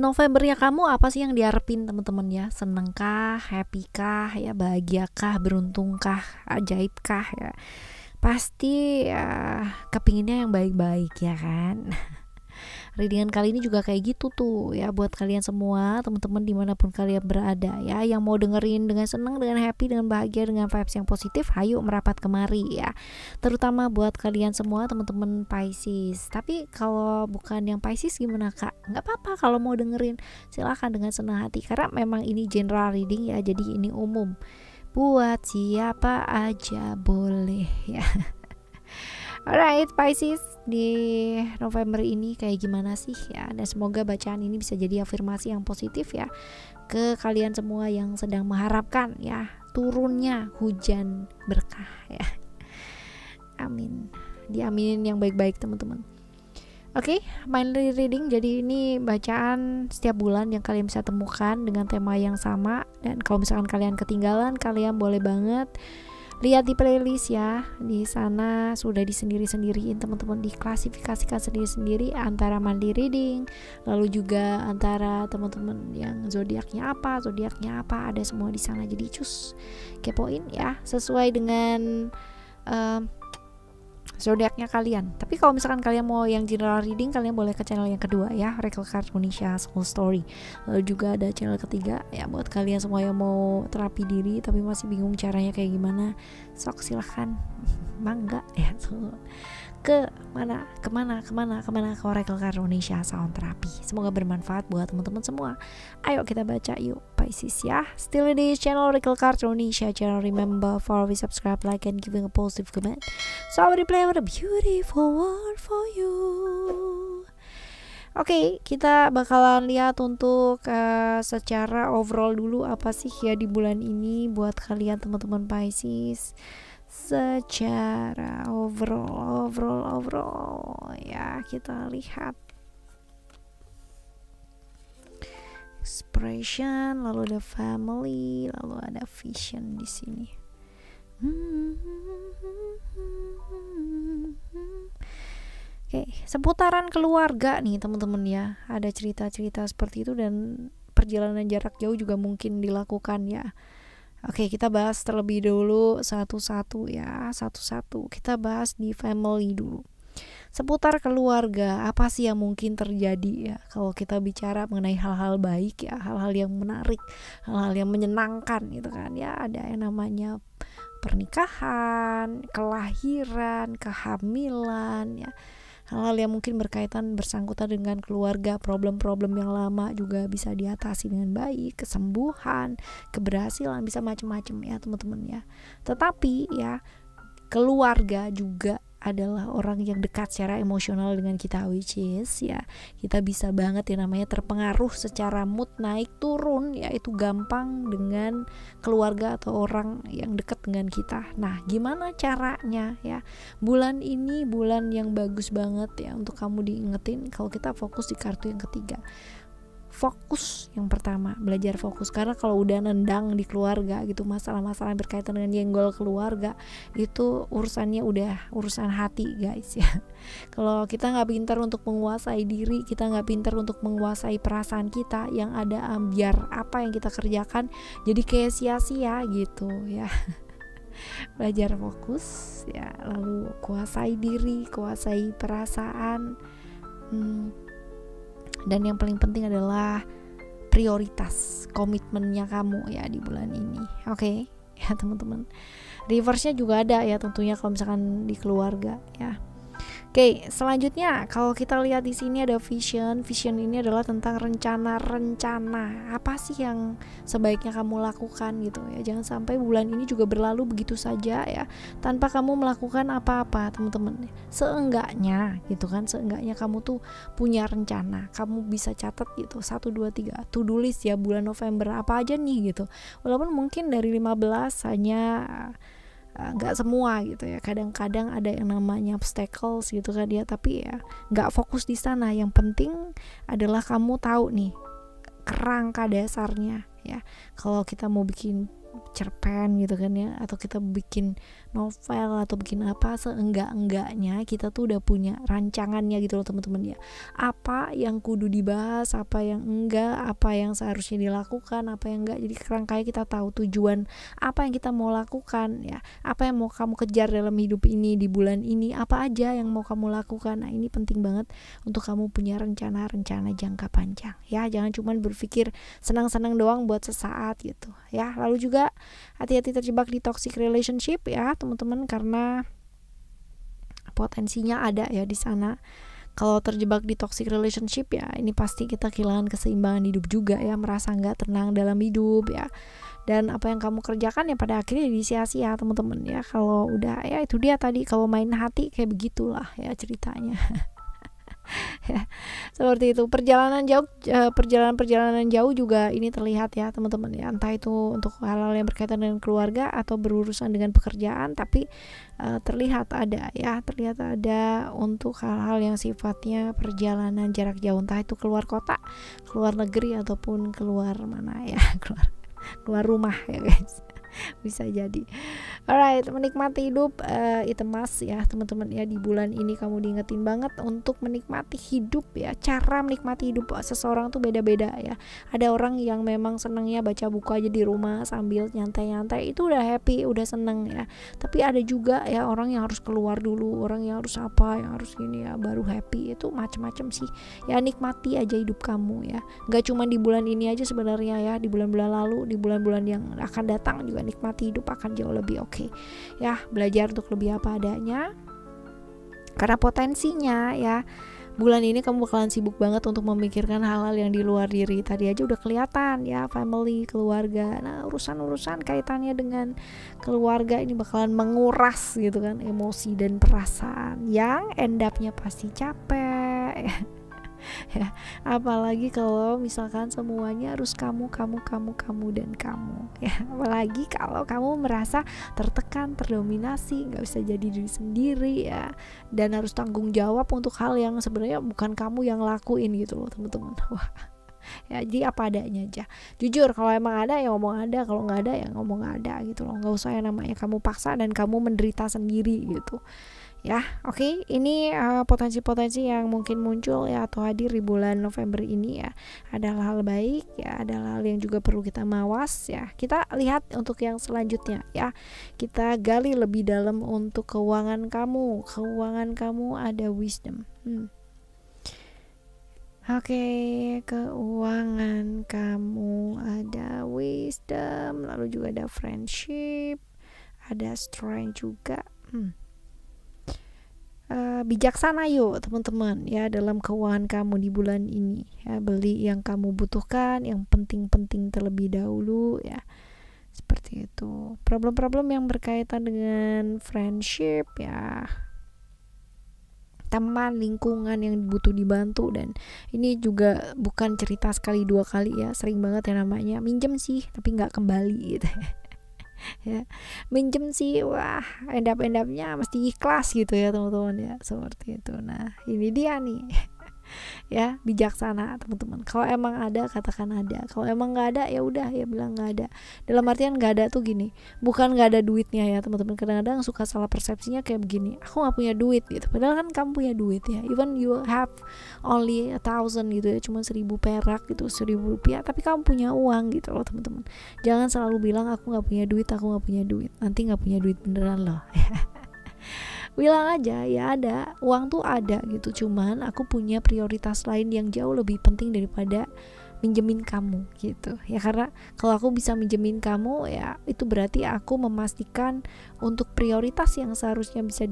November ya kamu apa sih yang diharapin teman-teman ya? Seneng kah, happy kah, ya bahagia kah, beruntung kah, ajaib kah ya? Pasti ya kepinginnya yang baik-baik ya kan. Readingan kali ini juga kayak gitu tuh ya, buat kalian semua teman-teman dimanapun kalian berada ya, yang mau dengerin dengan seneng, dengan happy, dengan bahagia, dengan vibes yang positif, hayu merapat kemari ya. Terutama buat kalian semua teman-teman Pisces. Tapi kalau bukan yang Pisces gimana kak? Nggak apa-apa kalau mau dengerin, silakan dengan senang hati, karena memang ini general reading ya, jadi ini umum buat siapa aja boleh ya. Alright Pisces, di November ini kayak gimana sih ya? Dan semoga bacaan ini bisa jadi afirmasi yang positif ya ke kalian semua yang sedang mengharapkan ya turunnya hujan berkah ya. Amin. Diaminin yang baik-baik teman-teman. Oke, monthly reading, jadi ini bacaan setiap bulan yang kalian bisa temukan dengan tema yang sama. Dan kalau misalkan kalian ketinggalan, kalian boleh banget lihat di playlist ya, di sana sudah disendiri-sendiriin teman-teman, diklasifikasikan sendiri-sendiri antara monthly reading, lalu juga antara teman-teman yang zodiaknya apa, ada semua di sana. Jadi cus kepoin ya sesuai dengan zodiaknya kalian. Tapi kalau misalkan kalian mau yang general reading, kalian boleh ke channel yang kedua ya, Oracle Card Indonesia Soul Story. Lalu juga ada channel ketiga ya buat kalian semua yang mau terapi diri tapi masih bingung caranya kayak gimana, sok silahkan mangga ya ke kemana ke Oracle Card Indonesia Sound Therapy. Semoga bermanfaat buat teman-teman semua. Ayo kita baca yuk Pisces ya. Still di channel Oracle Card Indonesia channel. Remember follow, subscribe, like, and giving a positive comment. So I will play with a beautiful word for you. Oke, kita bakalan lihat untuk secara overall dulu apa sih ya di bulan ini buat kalian teman-teman Pisces. Secara overall ya, kita lihat expression, lalu ada family, lalu ada vision di sini. Oke, seputaran keluarga nih teman-teman ya, ada cerita-cerita seperti itu, dan perjalanan jarak jauh juga mungkin dilakukan ya. Oke, kita bahas terlebih dulu satu-satu ya, satu-satu. Kita bahas di family dulu. Seputar keluarga, apa sih yang mungkin terjadi ya kalau kita bicara mengenai hal-hal baik ya, hal-hal yang menarik, hal-hal yang menyenangkan gitu kan ya. Ada yang namanya pernikahan, kelahiran, kehamilan ya. Hal-hal yang mungkin berkaitan bersangkutan dengan keluarga, problem-problem yang lama juga bisa diatasi dengan baik, kesembuhan, keberhasilan, bisa macam-macam ya teman-teman ya. Tetapi ya keluarga juga adalah orang yang dekat secara emosional dengan kita, which is ya kita bisa banget ya namanya terpengaruh secara mood naik turun ya, itu gampang dengan keluarga atau orang yang dekat dengan kita. Nah gimana caranya ya, bulan ini bulan yang bagus banget ya untuk kamu diingetin kalau kita fokus di kartu yang ketiga. Fokus yang pertama, belajar fokus, karena kalau udah nendang di keluarga gitu, masalah-masalah yang berkaitan dengan yenggol keluarga itu urusannya udah urusan hati guys ya. Kalau kita nggak pintar untuk menguasai diri, kita nggak pintar untuk menguasai perasaan kita, yang ada biar apa yang kita kerjakan jadi kayak sia-sia gitu ya. Belajar fokus ya, lalu kuasai diri, kuasai perasaan. Dan yang paling penting adalah prioritas komitmennya kamu ya di bulan ini. Oke, ya teman-teman. Reverse-nya juga ada ya tentunya kalau misalkan di keluarga ya. Oke, selanjutnya kalau kita lihat di sini ada vision. Vision ini adalah tentang rencana-rencana. Apa sih yang sebaiknya kamu lakukan gitu ya. Jangan sampai bulan ini juga berlalu begitu saja ya tanpa kamu melakukan apa-apa, teman-teman. Seenggaknya gitu kan, seenggaknya kamu tuh punya rencana. Kamu bisa catat gitu 1 2 3 to-do list ya bulan November apa aja nih gitu. Walaupun mungkin dari 15 hanya nggak semua gitu ya, kadang-kadang ada yang namanya obstacles gitu kan dia, tapi ya nggak fokus di sana. Yang penting adalah kamu tahu nih kerangka dasarnya ya. Kalau kita mau bikin cerpen gitu kan ya, atau kita bikin novel atau bikin apa, seenggak-enggaknya kita tuh udah punya rancangannya gitu loh teman-teman ya. Apa yang kudu dibahas, apa yang enggak, apa yang seharusnya dilakukan, apa yang enggak. Jadi kerangkanya kita tahu tujuan apa yang kita mau lakukan ya, apa yang mau kamu kejar dalam hidup ini di bulan ini, apa aja yang mau kamu lakukan. Nah, ini penting banget untuk kamu punya rencana-rencana jangka panjang ya. Jangan cuma berpikir senang-senang doang buat sesaat gitu ya. Lalu juga hati-hati terjebak di toxic relationship ya teman-teman, karena potensinya ada ya di sana. Kalau terjebak di toxic relationship ya, ini pasti kita kehilangan keseimbangan hidup juga ya, merasa nggak tenang dalam hidup ya, dan apa yang kamu kerjakan ya pada akhirnya jadi sia-sia teman-teman ya. Kalau udah ya itu dia tadi, kalau main hati kayak begitulah ya ceritanya. Ya, seperti itu. Perjalanan jauh juga ini terlihat ya teman-teman ya, entah itu untuk hal-hal yang berkaitan dengan keluarga atau berurusan dengan pekerjaan, tapi terlihat ada untuk hal-hal yang sifatnya perjalanan jarak jauh, entah itu keluar kota, keluar negeri, ataupun keluar mana ya, keluar rumah ya guys. Bisa jadi. Alright, menikmati hidup itemas ya teman-teman ya. Di bulan ini kamu diingetin banget untuk menikmati hidup ya. Cara menikmati hidup seseorang tuh beda-beda ya. Ada orang yang memang senangnya baca buku aja di rumah sambil nyantai-nyantai, itu udah happy, udah seneng ya. Tapi ada juga ya orang yang harus keluar dulu, orang yang harus apa, yang harus gini ya baru happy. Itu macam-macam sih ya. Nikmati aja hidup kamu ya, nggak cuma di bulan ini aja sebenarnya ya, di bulan-bulan lalu, di bulan-bulan yang akan datang juga nikmati hidup akan jauh lebih oke ya. Belajar untuk lebih apa adanya, karena potensinya ya bulan ini kamu bakalan sibuk banget untuk memikirkan hal-hal yang di luar diri. Tadi aja udah kelihatan ya, family, keluarga. Nah, urusan-urusan kaitannya dengan keluarga ini bakalan menguras gitu kan emosi dan perasaan, yang end up-nya pasti capek ya. Apalagi kalau misalkan semuanya harus kamu dan kamu ya. Apalagi kalau kamu merasa tertekan, terdominasi, nggak bisa jadi diri sendiri ya, dan harus tanggung jawab untuk hal yang sebenarnya bukan kamu yang lakuin gitu loh teman-teman. Wah ya, jadi apa adanya aja, jujur. Kalau emang ada ya ngomong ada, kalau nggak ada ya ngomong nggak ada gitu loh. Nggak usah yang namanya kamu paksa dan kamu menderita sendiri gitu ya. Oke, ini potensi-potensi yang mungkin muncul ya atau hadir di bulan November ini ya. Ada hal baik ya, ada hal yang juga perlu kita mawas ya. Kita lihat untuk yang selanjutnya ya. Kita gali lebih dalam untuk keuangan kamu. Keuangan kamu ada wisdom. Oke, keuangan kamu ada wisdom, lalu juga ada friendship, ada strength juga. Bijaksana yuk teman-teman ya dalam keuangan kamu di bulan ini ya. Beli yang kamu butuhkan, yang penting-penting terlebih dahulu ya, seperti itu. Problem-problem yang berkaitan dengan friendship ya, teman, lingkungan yang butuh dibantu, dan ini juga bukan cerita sekali dua kali ya, sering banget ya namanya minjem sih tapi nggak kembali gitu ya. Minjem sih, wah endap-endapnya mesti ikhlas gitu ya teman-teman ya, seperti itu. Nah ini dia nih ya, bijaksana teman-teman. Kalau emang ada katakan ada, kalau emang nggak ada ya udah ya bilang nggak ada. Dalam artian nggak ada tuh gini, bukan nggak ada duitnya ya teman-teman. Kadang-kadang suka salah persepsinya kayak begini, aku nggak punya duit gitu, padahal kan kamu punya duit ya. Even you have only 1,000 gitu ya, cuma 1.000 perak gitu, 1.000 rupiah, tapi kamu punya uang gitu loh teman-teman. Jangan selalu bilang aku nggak punya duit, nanti nggak punya duit beneran loh. Bilang aja ya ada, uang tuh ada gitu, cuman aku punya prioritas lain yang jauh lebih penting daripada minjemin kamu gitu ya. Karena kalau aku bisa minjemin kamu ya, itu berarti aku memastikan untuk prioritas yang seharusnya bisa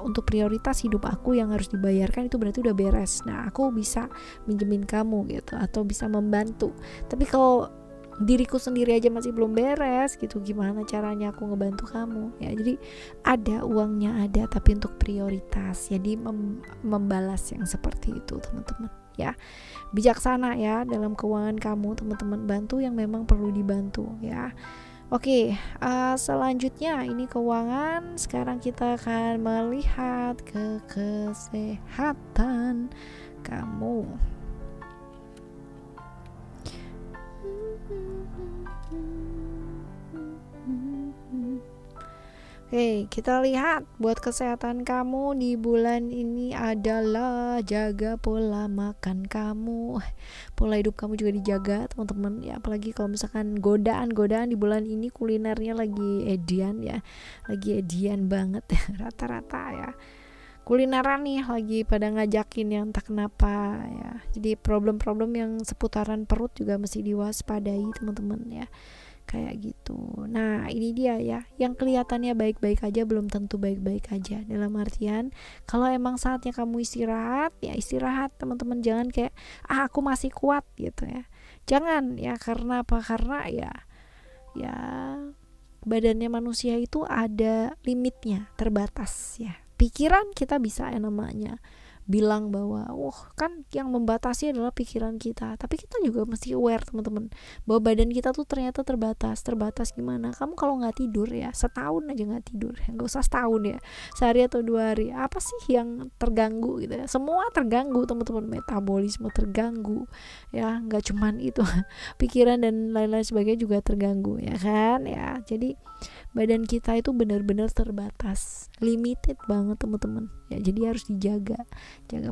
untuk prioritas hidup aku yang harus dibayarkan, itu berarti udah beres. Nah aku bisa minjemin kamu gitu, atau bisa membantu. Tapi kalau diriku sendiri aja masih belum beres gitu, gimana caranya aku ngebantu kamu ya. Jadi ada uangnya ada, tapi untuk prioritas. Jadi membalas yang seperti itu teman-teman ya. Bijaksana ya dalam keuangan kamu teman-teman, bantu yang memang perlu dibantu ya. Oke, selanjutnya ini keuangan. Sekarang kita akan melihat ke kesehatan kamu. Oke, kita lihat buat kesehatan kamu di bulan ini adalah jaga pola makan kamu. Pola hidup kamu juga dijaga, teman-teman. Ya, apalagi kalau misalkan godaan-godaan di bulan ini kulinernya lagi edian ya. Lagi edian banget ya, rata-rata ya. Kulineran nih lagi pada ngajakin yang entah kenapa ya. Jadi problem-problem yang seputaran perut juga mesti diwaspadai, teman-teman ya. Kayak gitu. Nah, ini dia ya, yang kelihatannya baik-baik aja belum tentu baik-baik aja. Dalam artian, kalau emang saatnya kamu istirahat, ya istirahat, teman-teman. Jangan kayak aku masih kuat gitu ya. Jangan ya, karena apa? Karena ya badannya manusia itu ada limitnya, terbatas ya. Pikiran kita bisa namanya bilang bahwa kan yang membatasi adalah pikiran kita, tapi kita juga mesti aware, teman-teman, bahwa badan kita tuh ternyata terbatas gimana. Kamu kalau nggak tidur ya, setahun aja nggak tidur, nggak usah setahun ya, sehari atau 2 hari, apa sih yang terganggu gitu ya? Semua terganggu, teman-teman. Metabolisme terganggu ya, nggak cuman itu pikiran dan lain-lain sebagainya juga terganggu ya kan ya. Jadi badan kita itu benar-benar terbatas, limited banget, teman-teman ya. Jadi harus dijaga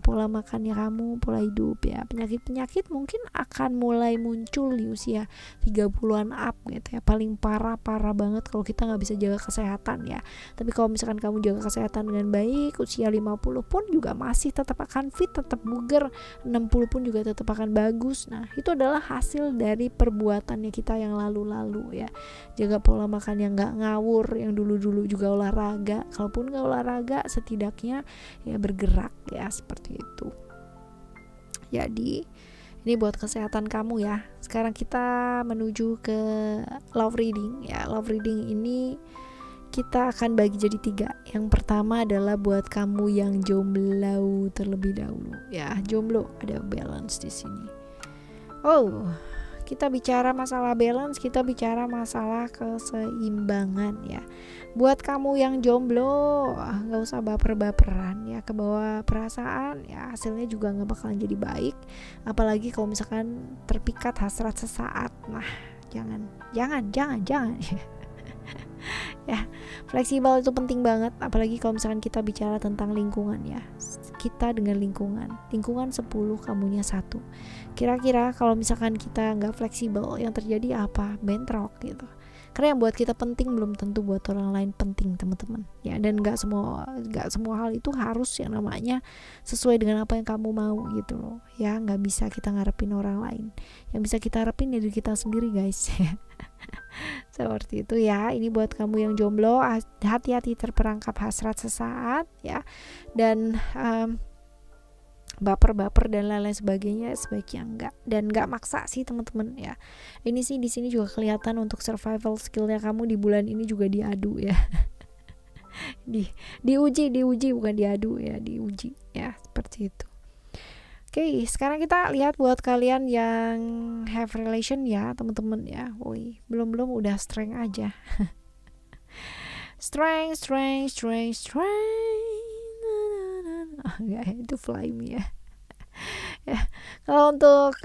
pola makannya kamu, pola hidup ya. Penyakit mungkin akan mulai muncul di usia 30-an up gitu ya. Paling parah banget kalau kita nggak bisa jaga kesehatan ya. Tapi kalau misalkan kamu jaga kesehatan dengan baik, usia 50 pun juga masih tetap akan fit, tetap bugar, 60 pun juga tetap akan bagus. Nah, itu adalah hasil dari perbuatannya kita yang lalu-lalu ya. Jaga pola makan yang nggak ngawur, yang dulu-dulu juga olahraga. Kalaupun nggak olahraga, setidaknya ya bergerak ya, seperti itu. Jadi ini buat kesehatan kamu ya. Sekarang kita menuju ke love reading ya. Love reading ini kita akan bagi jadi 3. Yang pertama adalah buat kamu yang jomblo terlebih dahulu ya. Jomblo, ada balance di sini. Kita bicara masalah balance, kita bicara masalah keseimbangan ya. Buat kamu yang jomblo, gak usah baper-baperan ya, kebawa perasaan ya, hasilnya juga gak bakalan jadi baik. Apalagi kalau misalkan terpikat hasrat sesaat. Nah, jangan ya, fleksibel itu penting banget. Apalagi kalau misalkan kita bicara tentang lingkungan ya. Kita dengan lingkungan 10, kamunya 1. Kira-kira kalau misalkan kita nggak fleksibel, yang terjadi apa? Bentrok gitu. Karena yang buat kita penting belum tentu buat orang lain penting, teman-teman ya. Dan nggak semua hal itu harus yang namanya sesuai dengan apa yang kamu mau gitu loh ya. Nggak bisa kita ngarepin orang lain. Yang bisa kita harapin diri kita sendiri, guys. Seperti itu ya. Ini buat kamu yang jomblo, hati-hati terperangkap hasrat sesaat ya. Dan baper dan lain-lain sebagainya sebaiknya enggak, dan enggak maksa sih, teman-teman ya. Ini sih di sini juga kelihatan untuk survival skillnya kamu di bulan ini juga diadu ya. diuji bukan diadu ya, diuji ya, seperti itu. Oke, sekarang kita lihat buat kalian yang have relation ya, teman-teman ya. Belum udah strength aja. strength. Enggak, itu fly me ya. Ya, kalau untuk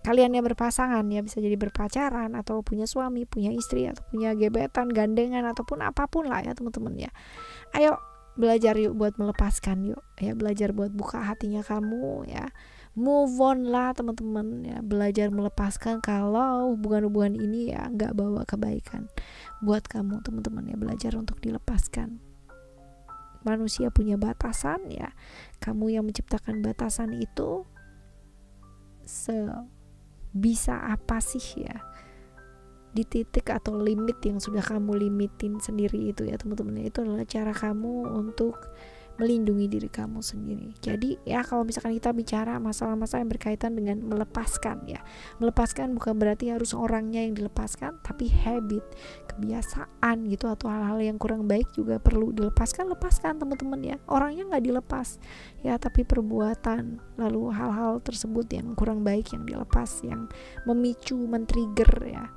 kalian yang berpasangan ya, bisa jadi berpacaran atau punya suami, punya istri, atau punya gebetan, gandengan, ataupun apapun lah ya, teman-teman ya. Ayo belajar yuk buat melepaskan yuk ya, belajar buat buka hatinya kamu ya. Move on lah, teman-teman ya. Belajar melepaskan kalau hubungan-hubungan ini ya nggak bawa kebaikan buat kamu, teman-teman ya. Belajar untuk dilepaskan. Manusia punya batasan ya. Kamu yang menciptakan batasan itu sebisa apa sih ya, di titik atau limit yang sudah kamu limitin sendiri itu ya, teman-teman. Itu adalah cara kamu untuk melindungi diri kamu sendiri. Jadi ya, kalau misalkan kita bicara masalah-masalah yang berkaitan dengan melepaskan ya, melepaskan bukan berarti harus orangnya yang dilepaskan, tapi habit, kebiasaan gitu, atau hal-hal yang kurang baik juga perlu lepaskan, teman-teman ya. Orangnya nggak dilepas ya, tapi perbuatan, lalu hal-hal tersebut yang kurang baik yang dilepas, yang memicu, men-trigger ya.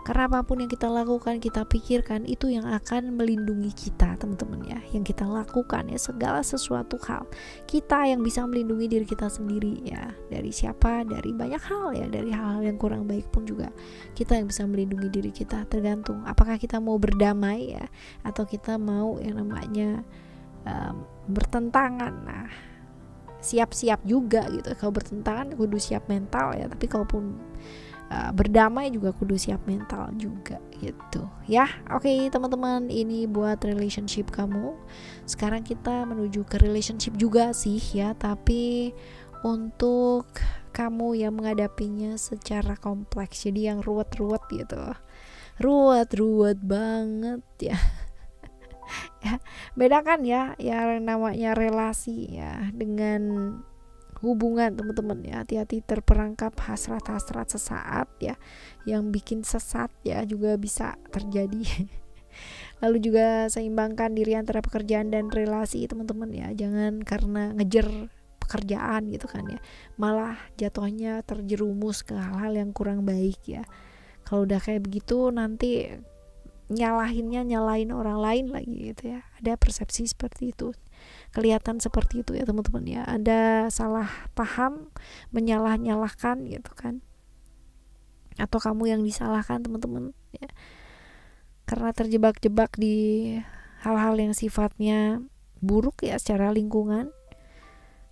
Karena apapun yang kita lakukan, kita pikirkan, itu yang akan melindungi kita, teman-teman ya. Yang kita lakukan ya, segala sesuatu hal, kita yang bisa melindungi diri kita sendiri ya. Dari siapa? Dari banyak hal ya, dari hal-hal yang kurang baik pun juga kita yang bisa melindungi diri kita. Tergantung apakah kita mau berdamai ya, atau kita mau yang namanya bertentangan. Nah, siap-siap juga gitu. Kalau bertentangan kudu siap mental ya, tapi kalaupun berdamai juga kudu siap mental juga gitu ya. Oke, teman-teman, ini buat relationship kamu. Sekarang kita menuju ke relationship juga sih ya, tapi untuk kamu yang menghadapinya secara kompleks, jadi yang ruwet-ruwet gitu, ruwet banget ya. Ya, bedakan ya yang namanya relasi ya dengan hubungan, teman-teman ya. Hati-hati terperangkap hasrat-hasrat sesaat ya, yang bikin sesat ya, juga bisa terjadi. Lalu juga seimbangkan diri antara pekerjaan dan relasi, teman-teman ya. Jangan karena ngejar pekerjaan gitu kan ya, malah jatuhnya terjerumus ke hal-hal yang kurang baik ya. Kalau udah kayak begitu nanti nyalain orang lain lagi gitu ya. Ada persepsi seperti itu, kelihatan seperti itu ya teman-teman ya. Ada salah paham, menyalah-nyalahkan gitu kan, atau kamu yang disalahkan, teman-teman ya, karena terjebak-jebak di hal-hal yang sifatnya buruk ya secara lingkungan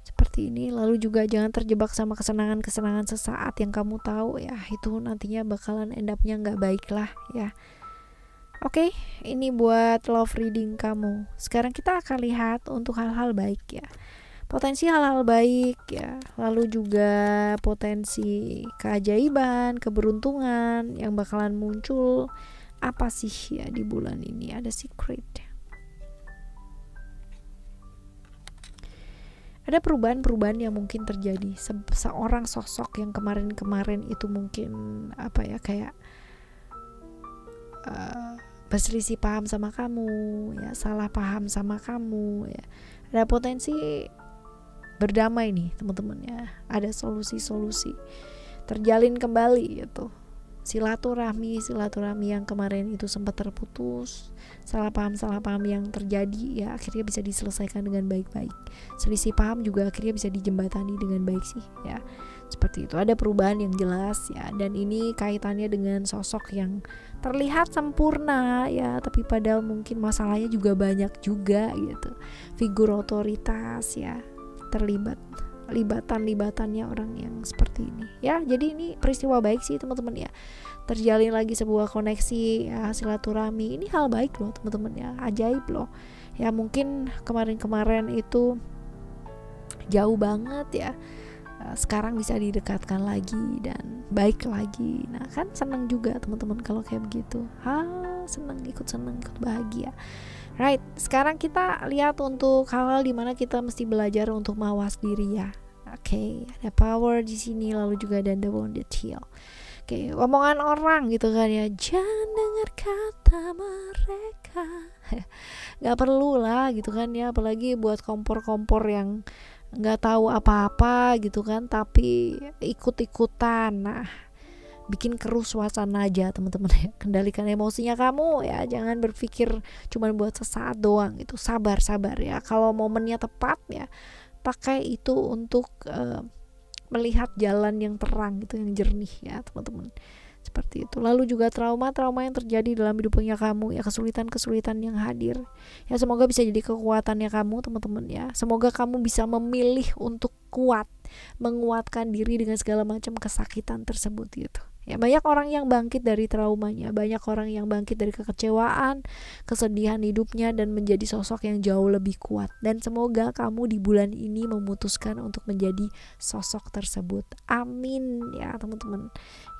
seperti ini. Lalu juga jangan terjebak sama kesenangan-kesenangan sesaat yang kamu tahu ya, itu nantinya bakalan end up-nya nggak baik lah ya. Oke, ini buat love reading kamu. Sekarang kita akan lihat untuk hal-hal baik ya. Potensi hal-hal baik ya. Lalu juga potensi keajaiban, keberuntungan yang bakalan muncul. Apa sih ya di bulan ini? Ada secret. Ada perubahan-perubahan yang mungkin terjadi. Seorang sosok yang kemarin-kemarin itu mungkin apa ya, kayak berselisih paham sama kamu ya, salah paham sama kamu ya. Ada potensi berdamai nih teman-teman ya. Ada solusi-solusi terjalin kembali gitu. Silaturahmi yang kemarin itu sempat terputus, salah paham yang terjadi ya akhirnya bisa diselesaikan dengan baik-baik. Selisih paham juga akhirnya bisa dijembatani dengan baik sih ya. Seperti itu, ada perubahan yang jelas ya, dan ini kaitannya dengan sosok yang terlihat sempurna ya, tapi padahal mungkin masalahnya juga banyak juga gitu. Figur otoritas ya, libatannya orang yang seperti ini ya. Jadi ini peristiwa baik sih teman-teman ya, terjalin lagi sebuah koneksi ya, silaturahmi. Ini hal baik loh teman-teman ya, ajaib loh ya. Mungkin kemarin itu jauh banget ya, sekarang bisa didekatkan lagi dan baik lagi. Nah kan seneng juga teman-teman kalau kayak begitu. Seneng, ikut bahagia. Right, sekarang kita lihat untuk hal-hal dimana kita mesti belajar untuk mawas diri ya. Oke, ada power di sini, lalu juga ada the wounded heal. Oke, omongan orang gitu kan ya, jangan dengar kata mereka. Gak perlu lah gitu kan ya, apalagi buat kompor-kompor yang nggak tahu apa-apa gitu kan, tapi ikut-ikutan. Nah, bikin keruh suasana aja teman-teman ya. Kendalikan emosinya kamu ya, jangan berpikir cuma buat sesaat doang gitu. Sabar ya, kalau momennya tepat ya pakai itu untuk melihat jalan yang terang gitu, yang jernih ya teman-teman. Seperti itu. Lalu juga trauma yang terjadi dalam hidupnya kamu ya, kesulitan yang hadir ya, semoga bisa jadi kekuatannya kamu teman-teman ya. Semoga kamu bisa memilih untuk kuat, menguatkan diri dengan segala macam kesakitan tersebut gitu ya. Banyak orang yang bangkit dari traumanya, banyak orang yang bangkit dari kekecewaan, kesedihan hidupnya, dan menjadi sosok yang jauh lebih kuat. Dan semoga kamu di bulan ini memutuskan untuk menjadi sosok tersebut. Amin ya teman-teman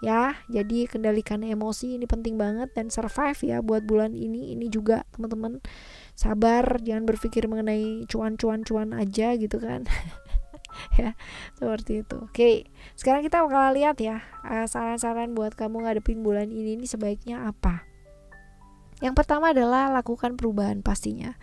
ya. Jadi kendalikan emosi, ini penting banget, dan survive ya buat bulan ini. Ini juga teman-teman, sabar, jangan berpikir mengenai cuan aja gitu kan. Ya seperti itu. Oke, sekarang kita bakal lihat ya saran-saran buat kamu ngadepin bulan ini sebaiknya apa. Yang pertama adalah lakukan perubahan pastinya.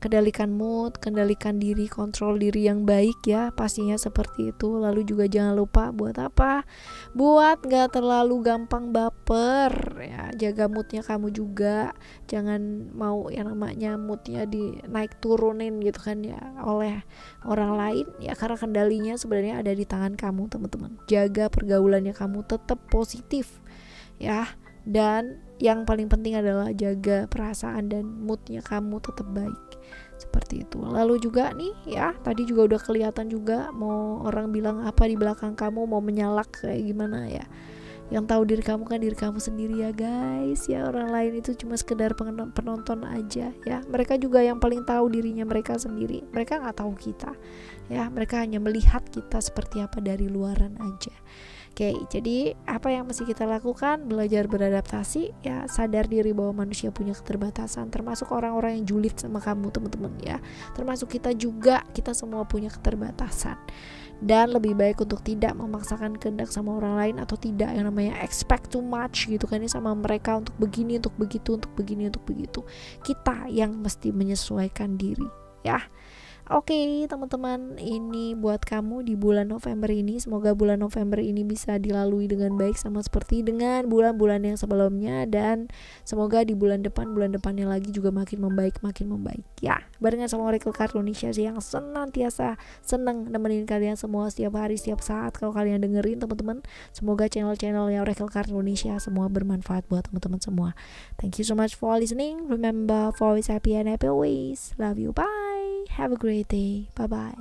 Kendalikan mood, kendalikan diri, kontrol diri yang baik ya, pastinya seperti itu. Lalu juga jangan lupa buat apa? Buat gak terlalu gampang baper ya, jaga moodnya kamu juga. Jangan mau yang namanya moodnya di naik turunin gitu kan ya oleh orang lain ya, karena kendalinya sebenarnya ada di tangan kamu teman-teman. Jaga pergaulannya kamu tetap positif ya, dan yang paling penting adalah jaga perasaan dan moodnya kamu tetap baik, seperti itu. Lalu juga nih ya, tadi juga udah kelihatan juga mau orang bilang apa di belakang kamu, mau menyalak kayak gimana ya. Yang tahu diri kamu kan diri kamu sendiri ya guys ya, orang lain itu cuma sekedar penonton aja ya. Mereka juga yang paling tahu dirinya mereka sendiri, mereka nggak tahu kita ya, mereka hanya melihat kita seperti apa dari luaran aja. Oke, jadi apa yang mesti kita lakukan? Belajar beradaptasi ya, sadar diri bahwa manusia punya keterbatasan, termasuk orang-orang yang julid sama kamu teman-teman ya, termasuk kita juga, kita semua punya keterbatasan. Dan lebih baik untuk tidak memaksakan kehendak sama orang lain, atau tidak yang namanya expect too much gitu kan ya sama mereka, untuk begini, untuk begitu, untuk begini, untuk begitu. Kita yang mesti menyesuaikan diri ya. Oke teman-teman, ini buat kamu di bulan November ini. Semoga bulan November ini bisa dilalui dengan baik, sama seperti dengan bulan-bulan yang sebelumnya. Dan semoga di bulan depannya lagi juga makin membaik ya. Barengan sama Oracle Card Indonesia sih, yang senantiasa seneng nemenin kalian semua setiap hari, setiap saat kalau kalian dengerin teman-teman. Semoga channel-channelnya Oracle Card Indonesia semua bermanfaat buat teman-teman semua. Thank you so much for listening. Remember, for always happy and happy always. Love you, bye. Have a great day. Bye-bye.